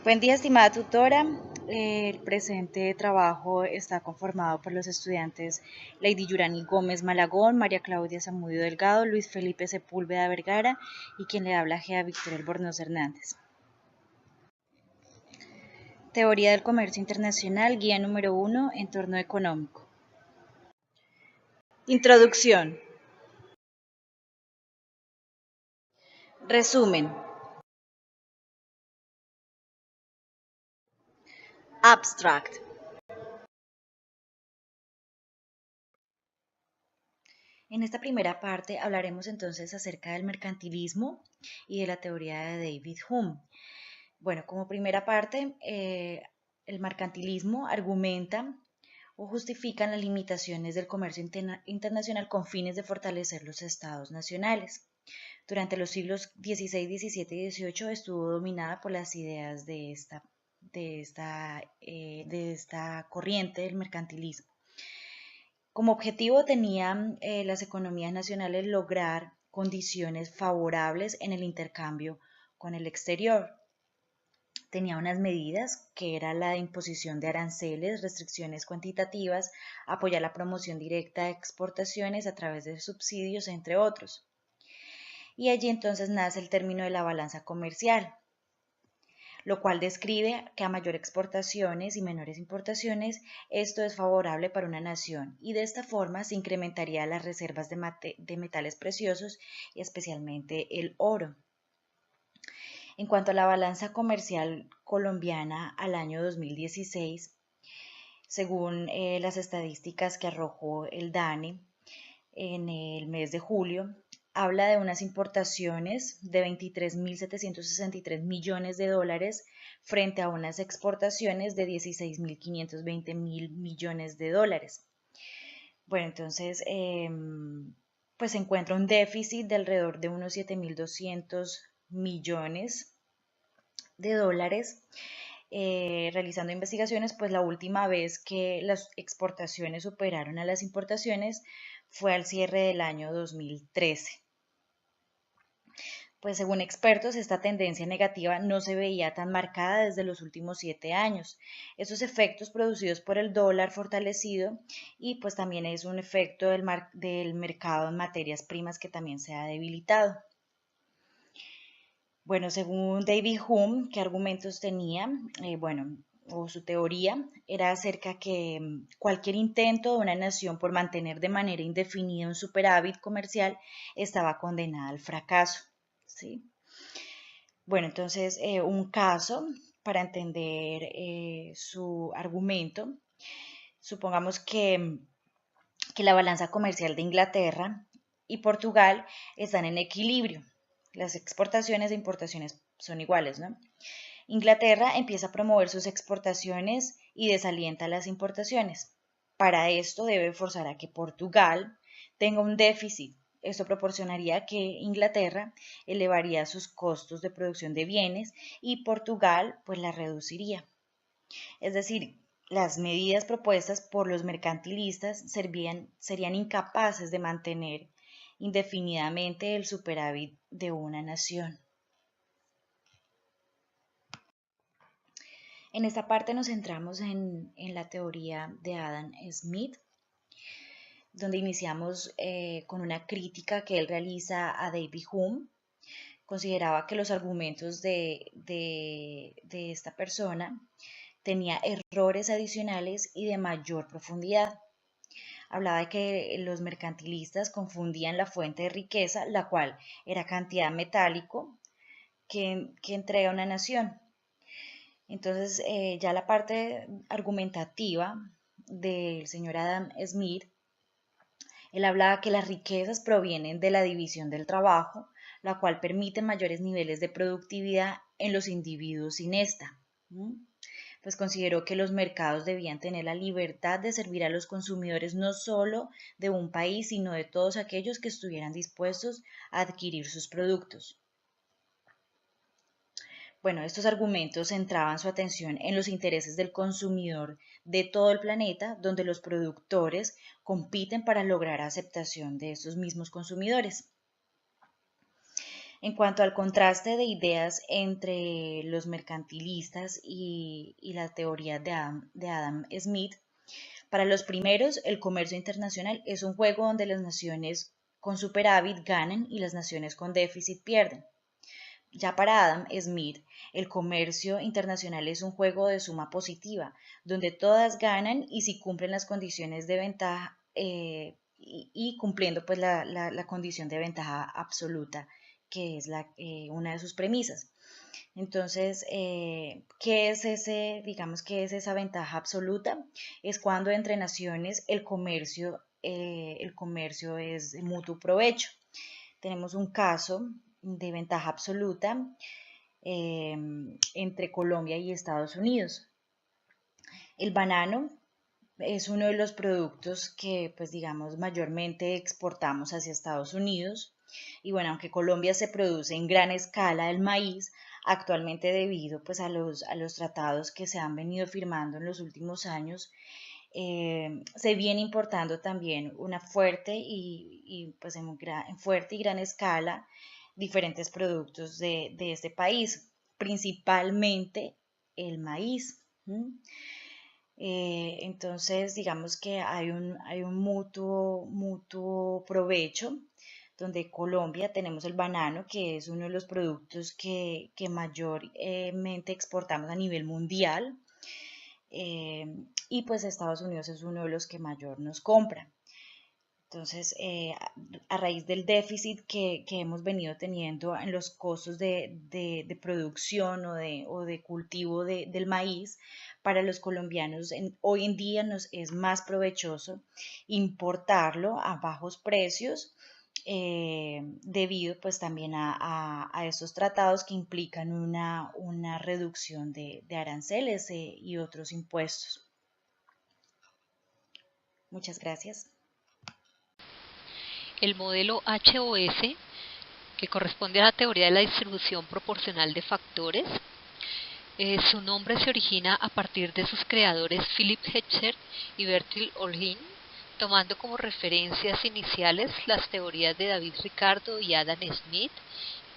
Buen día, estimada tutora. El presente trabajo está conformado por los estudiantes Lady Yurani Gómez Malagón, María Claudia Zamudio Delgado, Luis Felipe Sepúlveda Vergara y quien le habla, Gea Victoria Albornoz Hernández. Teoría del comercio internacional, guía número 1, entorno económico. Introducción. Resumen. Abstract. En esta primera parte hablaremos entonces acerca del mercantilismo y de la teoría de David Hume. Bueno, como primera parte, el mercantilismo argumenta o justifica las limitaciones del comercio internacional con fines de fortalecer los estados nacionales. Durante los siglos XVI, XVII y XVIII estuvo dominada por las ideas de esta corriente del mercantilismo. Como objetivo tenían las economías nacionales lograr condiciones favorables en el intercambio con el exterior. Tenía unas medidas que era la imposición de aranceles, restricciones cuantitativas, apoyar la promoción directa de exportaciones a través de subsidios, entre otros. Y allí entonces nace el término de la balanza comercial, lo cual describe que a mayor exportaciones y menores importaciones, esto es favorable para una nación y de esta forma se incrementarían las reservas de metales preciosos y especialmente el oro. En cuanto a la balanza comercial colombiana al año 2016, según las estadísticas que arrojó el DANE en el mes de julio, habla de unas importaciones de 23.763 millones de dólares frente a unas exportaciones de 16.520 millones de dólares. Bueno, entonces, pues se encuentra un déficit de alrededor de unos 7.200 millones de dólares. Realizando investigaciones, pues la última vez que las exportaciones superaron a las importaciones fue al cierre del año 2013. Pues según expertos, esta tendencia negativa no se veía tan marcada desde los últimos 7 años. Esos efectos producidos por el dólar fortalecido y pues también es un efecto del mercado en materias primas que también se ha debilitado. Bueno, según David Hume, ¿qué argumentos tenía? O su teoría era acerca que cualquier intento de una nación por mantener de manera indefinida un superávit comercial estaba condenada al fracaso, ¿sí? Bueno, entonces, un caso para entender su argumento, supongamos que la balanza comercial de Inglaterra y Portugal están en equilibrio. Las exportaciones e importaciones son iguales, ¿no? Inglaterra empieza a promover sus exportaciones y desalienta las importaciones. Para esto debe forzar a que Portugal tenga un déficit. Esto proporcionaría que Inglaterra elevaría sus costos de producción de bienes y Portugal pues la reduciría. Es decir, las medidas propuestas por los mercantilistas serían incapaces de mantener indefinidamente el superávit de una nación. En esta parte nos centramos en la teoría de Adam Smith, donde iniciamos con una crítica que él realiza a David Hume. Consideraba que los argumentos de esta persona tenía errores adicionales y de mayor profundidad. Hablaba de que los mercantilistas confundían la fuente de riqueza, la cual era cantidad metálico que entrega una nación. Entonces, ya la parte argumentativa del señor Adam Smith, él hablaba que las riquezas provienen de la división del trabajo, la cual permite mayores niveles de productividad en los individuos sin esta. Pues consideró que los mercados debían tener la libertad de servir a los consumidores no solo de un país, sino de todos aquellos que estuvieran dispuestos a adquirir sus productos. Bueno, estos argumentos centraban su atención en los intereses del consumidor de todo el planeta, donde los productores compiten para lograr aceptación de estos mismos consumidores. En cuanto al contraste de ideas entre los mercantilistas y la teoría de Adam Smith, para los primeros, el comercio internacional es un juego donde las naciones con superávit ganan y las naciones con déficit pierden. Ya para Adam Smith, el comercio internacional es un juego de suma positiva, donde todas ganan y si cumplen las condiciones de ventaja y cumpliendo pues la condición de ventaja absoluta, que es una de sus premisas. Entonces, ¿qué es digamos, qué es esa ventaja absoluta? Es cuando entre naciones el comercio es de mutuo provecho. Tenemos un caso de ventaja absoluta eh, entre Colombia y Estados Unidos. El banano es uno de los productos que, pues digamos, mayormente exportamos hacia Estados Unidos. Y bueno, aunque Colombia se produce en gran escala el maíz, actualmente debido pues a los tratados que se han venido firmando en los últimos años, se viene importando también una fuerte pues en fuerte y gran escala diferentes productos de este país, principalmente el maíz. Entonces, digamos que hay un mutuo provecho, donde Colombia tenemos el banano, que es uno de los productos que mayormente exportamos a nivel mundial, eh, y pues Estados Unidos es uno de los que mayor nos compra. Entonces, a raíz del déficit que hemos venido teniendo en los costos de producción o de cultivo del maíz, para los colombianos hoy en día nos es más provechoso importarlo a bajos precios, debido pues también a estos tratados que implican una reducción de aranceles y otros impuestos. Muchas gracias. El modelo HOS, que corresponde a la teoría de la distribución proporcional de factores, su nombre se origina a partir de sus creadores Philip Heckscher y Bertil Ohlin, tomando como referencias iniciales las teorías de David Ricardo y Adam Smith,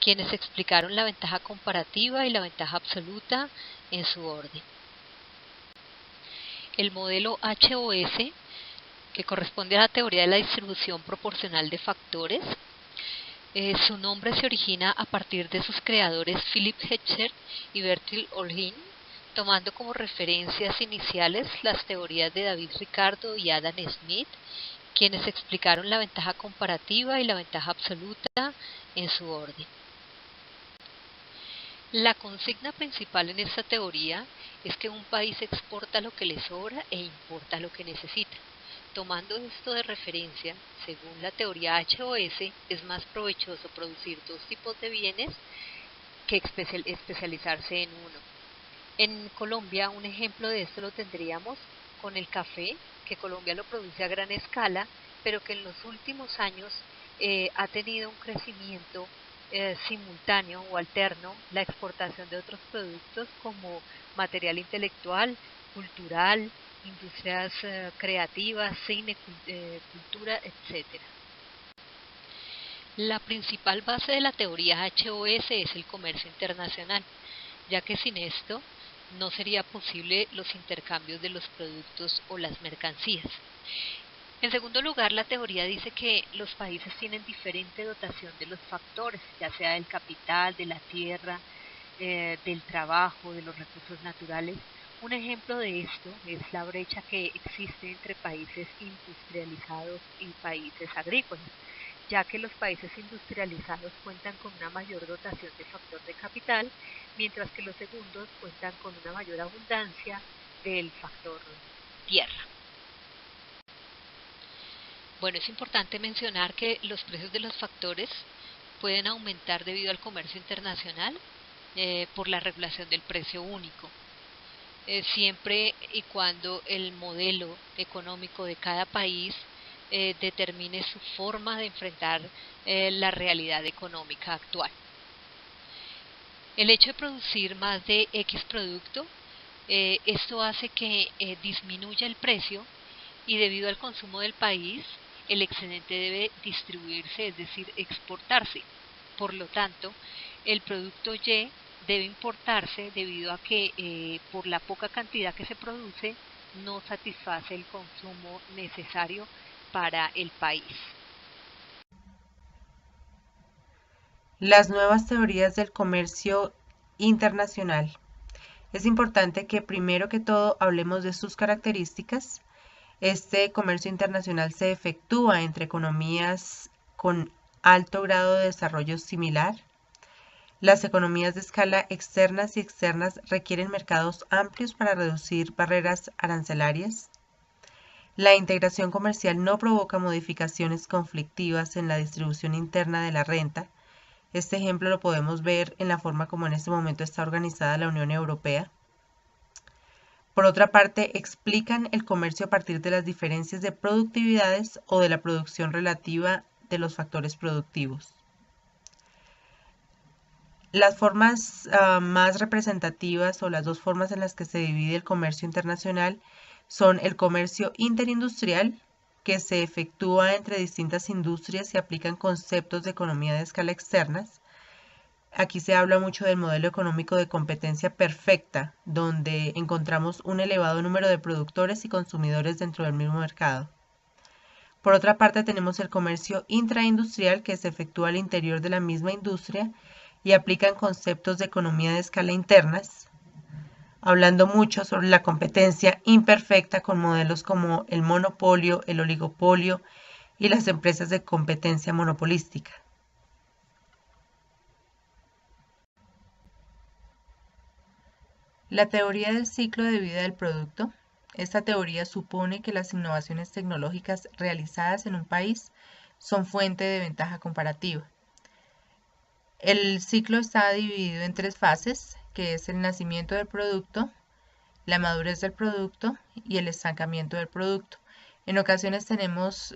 quienes explicaron la ventaja comparativa y la ventaja absoluta en su orden. El modelo HOS, que corresponde a la teoría de la distribución proporcional de factores, su nombre se origina a partir de sus creadores Philip Heckscher y Bertil Ohlin, tomando como referencias iniciales las teorías de David Ricardo y Adam Smith, quienes explicaron la ventaja comparativa y la ventaja absoluta en su orden. La consigna principal en esta teoría es que un país exporta lo que le sobra e importa lo que necesita. Tomando esto de referencia, según la teoría HOS, es más provechoso producir dos tipos de bienes que especializarse en uno. En Colombia, un ejemplo de esto lo tendríamos con el café, que Colombia lo produce a gran escala, pero que en los últimos años ha tenido un crecimiento simultáneo o alterno la exportación de otros productos como material intelectual, cultural, industrias creativas, cine, cultura, etc. La principal base de la teoría HOS es el comercio internacional, ya que sin esto no sería posible los intercambios de los productos o las mercancías. En segundo lugar, la teoría dice que los países tienen diferente dotación de los factores, ya sea del capital, de la tierra, del trabajo, de los recursos naturales. Un ejemplo de esto es la brecha que existe entre países industrializados y países agrícolas, ya que los países industrializados cuentan con una mayor dotación de factor de capital, mientras que los segundos cuentan con una mayor abundancia del factor tierra. Bueno, es importante mencionar que los precios de los factores pueden aumentar debido al comercio internacional por la regulación del precio único, siempre y cuando el modelo económico de cada país determine su forma de enfrentar la realidad económica actual. El hecho de producir más de X producto, esto hace que disminuya el precio y debido al consumo del país, el excedente debe distribuirse, es decir, exportarse. Por lo tanto, el producto Y debe importarse debido a que por la poca cantidad que se produce no satisface el consumo necesario para el país. Las nuevas teorías del comercio internacional. Es importante que primero que todo hablemos de sus características. Este comercio internacional se efectúa entre economías con alto grado de desarrollo similar. Las economías de escala externas y externas requieren mercados amplios para reducir barreras arancelarias. La integración comercial no provoca modificaciones conflictivas en la distribución interna de la renta. Este ejemplo lo podemos ver en la forma como en este momento está organizada la Unión Europea. Por otra parte, explican el comercio a partir de las diferencias de productividades o de la producción relativa de los factores productivos. Las formas más representativas o las dos formas en las que se divide el comercio internacional son el comercio interindustrial, que se efectúa entre distintas industrias y aplican conceptos de economía de escala externas. Aquí se habla mucho del modelo económico de competencia perfecta, donde encontramos un elevado número de productores y consumidores dentro del mismo mercado. Por otra parte, tenemos el comercio intraindustrial, que se efectúa al interior de la misma industria y aplican conceptos de economía de escala internas, hablando mucho sobre la competencia imperfecta con modelos como el monopolio, el oligopolio y las empresas de competencia monopolística. La teoría del ciclo de vida del producto. Esta teoría supone que las innovaciones tecnológicas realizadas en un país son fuente de ventaja comparativa. El ciclo está dividido en tres fases, que es el nacimiento del producto, la madurez del producto y el estancamiento del producto. En ocasiones tenemos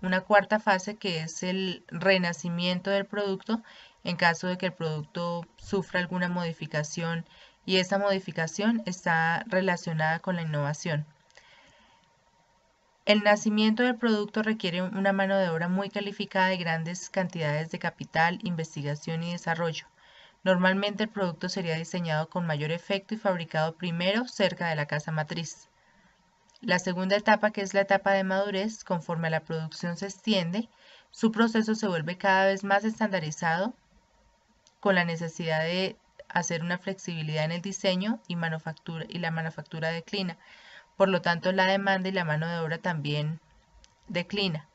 una cuarta fase, que es el renacimiento del producto en caso de que el producto sufra alguna modificación, y esa modificación está relacionada con la innovación. El nacimiento del producto requiere una mano de obra muy calificada y grandes cantidades de capital, investigación y desarrollo. Normalmente el producto sería diseñado con mayor efecto y fabricado primero cerca de la casa matriz. La segunda etapa, que es la etapa de madurez, conforme la producción se extiende, su proceso se vuelve cada vez más estandarizado, con la necesidad de hacer una flexibilidad en el diseño y la manufactura declina. Por lo tanto, la demanda y la mano de obra también declina.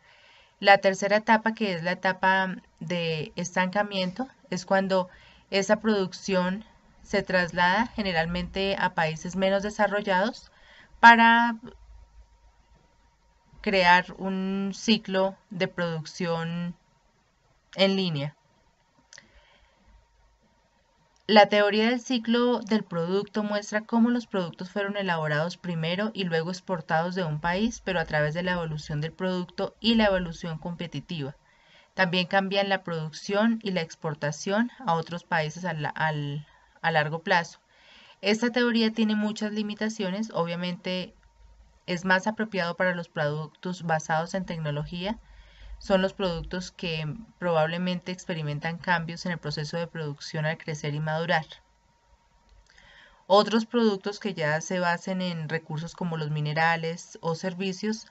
La tercera etapa, que es la etapa de estancamiento, es cuando esa producción se traslada generalmente a países menos desarrollados para crear un ciclo de producción en línea. La teoría del ciclo del producto muestra cómo los productos fueron elaborados primero y luego exportados de un país, pero a través de la evolución del producto y la evolución competitiva. También cambian la producción y la exportación a otros países a largo plazo. Esta teoría tiene muchas limitaciones. Obviamente es más apropiado para los productos basados en tecnología. Son los productos que probablemente experimentan cambios en el proceso de producción al crecer y madurar. Otros productos que ya se basen en recursos como los minerales o servicios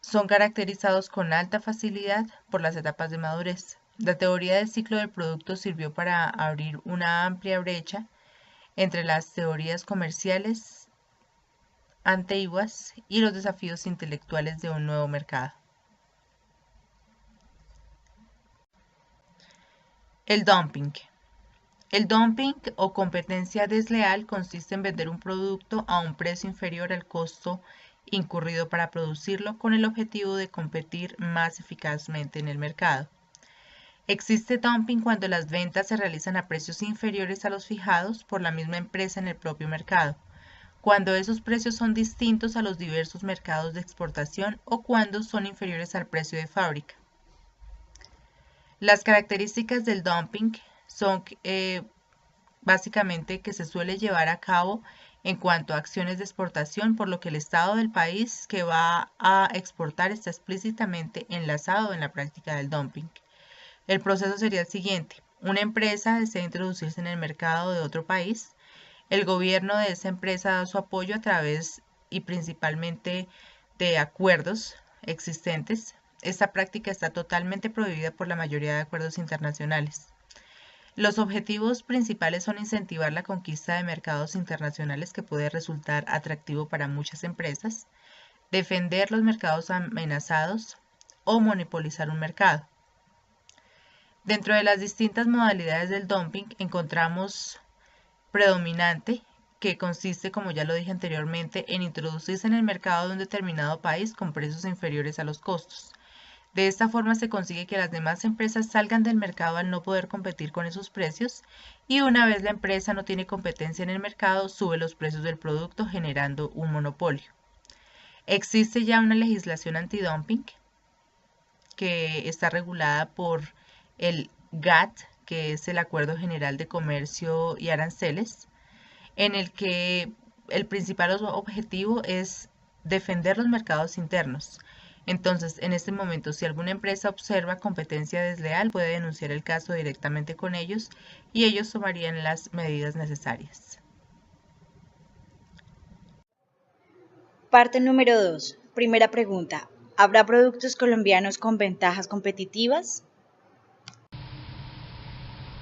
son caracterizados con alta facilidad por las etapas de madurez. La teoría del ciclo del producto sirvió para abrir una amplia brecha entre las teorías comerciales antiguas y los desafíos intelectuales de un nuevo mercado. El dumping. El dumping o competencia desleal consiste en vender un producto a un precio inferior al costo incurrido para producirlo con el objetivo de competir más eficazmente en el mercado. Existe dumping cuando las ventas se realizan a precios inferiores a los fijados por la misma empresa en el propio mercado, cuando esos precios son distintos a los diversos mercados de exportación o cuando son inferiores al precio de fábrica. Las características del dumping son básicamente que se suele llevar a cabo en cuanto a acciones de exportación, por lo que el Estado del país que va a exportar está explícitamente enlazado en la práctica del dumping. El proceso sería el siguiente. Una empresa desea introducirse en el mercado de otro país. El gobierno de esa empresa da su apoyo a través y principalmente de acuerdos existentes. Esta práctica está totalmente prohibida por la mayoría de acuerdos internacionales. Los objetivos principales son incentivar la conquista de mercados internacionales que puede resultar atractivo para muchas empresas, defender los mercados amenazados o monopolizar un mercado. Dentro de las distintas modalidades del dumping encontramos predominante, que consiste, como ya lo dije anteriormente, en introducirse en el mercado de un determinado país con precios inferiores a los costos. De esta forma se consigue que las demás empresas salgan del mercado al no poder competir con esos precios y una vez la empresa no tiene competencia en el mercado, sube los precios del producto generando un monopolio. Existe ya una legislación antidumping que está regulada por el GATT, que es el Acuerdo General de Comercio y Aranceles, en el que el principal objetivo es defender los mercados internos. Entonces, en este momento, si alguna empresa observa competencia desleal, puede denunciar el caso directamente con ellos y ellos tomarían las medidas necesarias. Parte número 2. Primera pregunta. ¿Habrá productos colombianos con ventajas competitivas?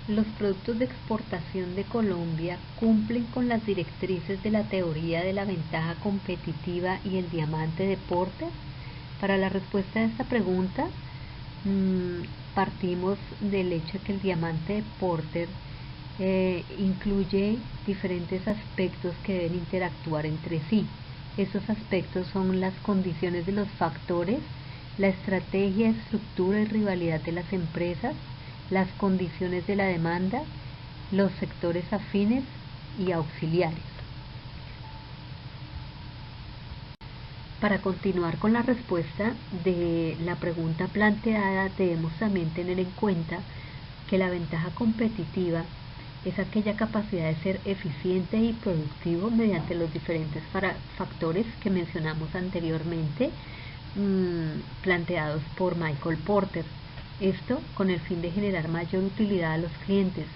Los productos de exportación de Colombia cumplen con las directrices de la teoría de la ventaja competitiva y el diamante de Porter. Para la respuesta a esta pregunta, partimos del hecho de que el diamante de Porter incluye diferentes aspectos que deben interactuar entre sí. Estos aspectos son las condiciones de los factores, la estrategia, estructura y rivalidad de las empresas, las condiciones de la demanda, los sectores afines y auxiliares. Para continuar con la respuesta de la pregunta planteada, debemos también tener en cuenta que la ventaja competitiva es aquella capacidad de ser eficiente y productivo mediante los diferentes factores que mencionamos anteriormente, planteados por Michael Porter. Esto con el fin de generar mayor utilidad a los clientes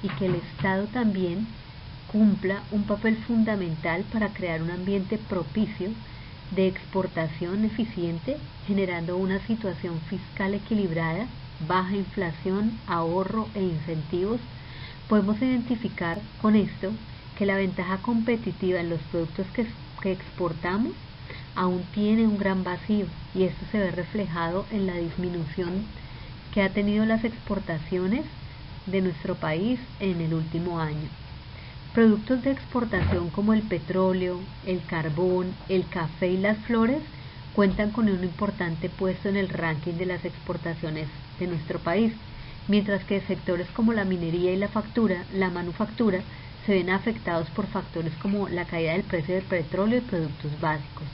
y que el Estado también cumpla un papel fundamental para crear un ambiente propicio de exportación eficiente, generando una situación fiscal equilibrada, baja inflación, ahorro e incentivos. Podemos identificar con esto que la ventaja competitiva en los productos que exportamos aún tiene un gran vacío y esto se ve reflejado en la disminución que ha tenido las exportaciones de nuestro país en el último año. Productos de exportación como el petróleo, el carbón, el café y las flores cuentan con un importante puesto en el ranking de las exportaciones de nuestro país, mientras que sectores como la minería y la manufactura se ven afectados por factores como la caída del precio del petróleo y productos básicos.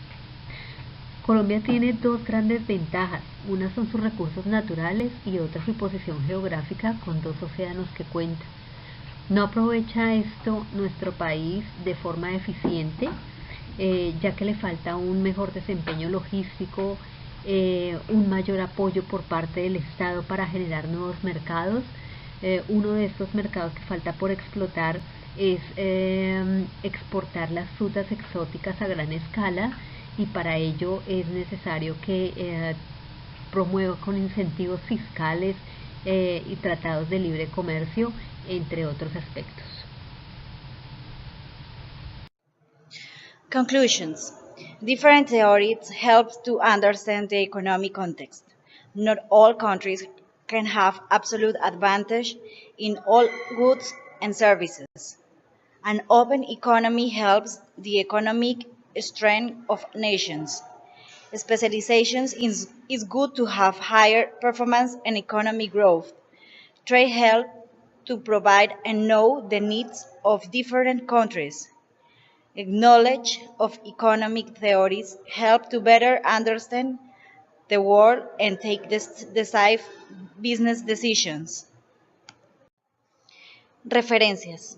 Colombia tiene dos grandes ventajas, una son sus recursos naturales y otra su posición geográfica con dos océanos que cuenta. No aprovecha esto nuestro país de forma eficiente, ya que le falta un mejor desempeño logístico, un mayor apoyo por parte del Estado para generar nuevos mercados. Uno de estos mercados que falta por explotar es exportar las frutas exóticas a gran escala y para ello es necesario que promueva con incentivos fiscales y tratados de libre comercio, entre otros aspectos. Conclusions. Different theories help to understand the economic context. Not all countries can have absolute advantage in all goods and services. An open economy helps the economic strength of nations. Specialization is good to have higher performance and economic growth. Trade helps to provide and know the needs of different countries. Knowledge of economic theories help to better understand the world and take decisive business decisions. Referencias.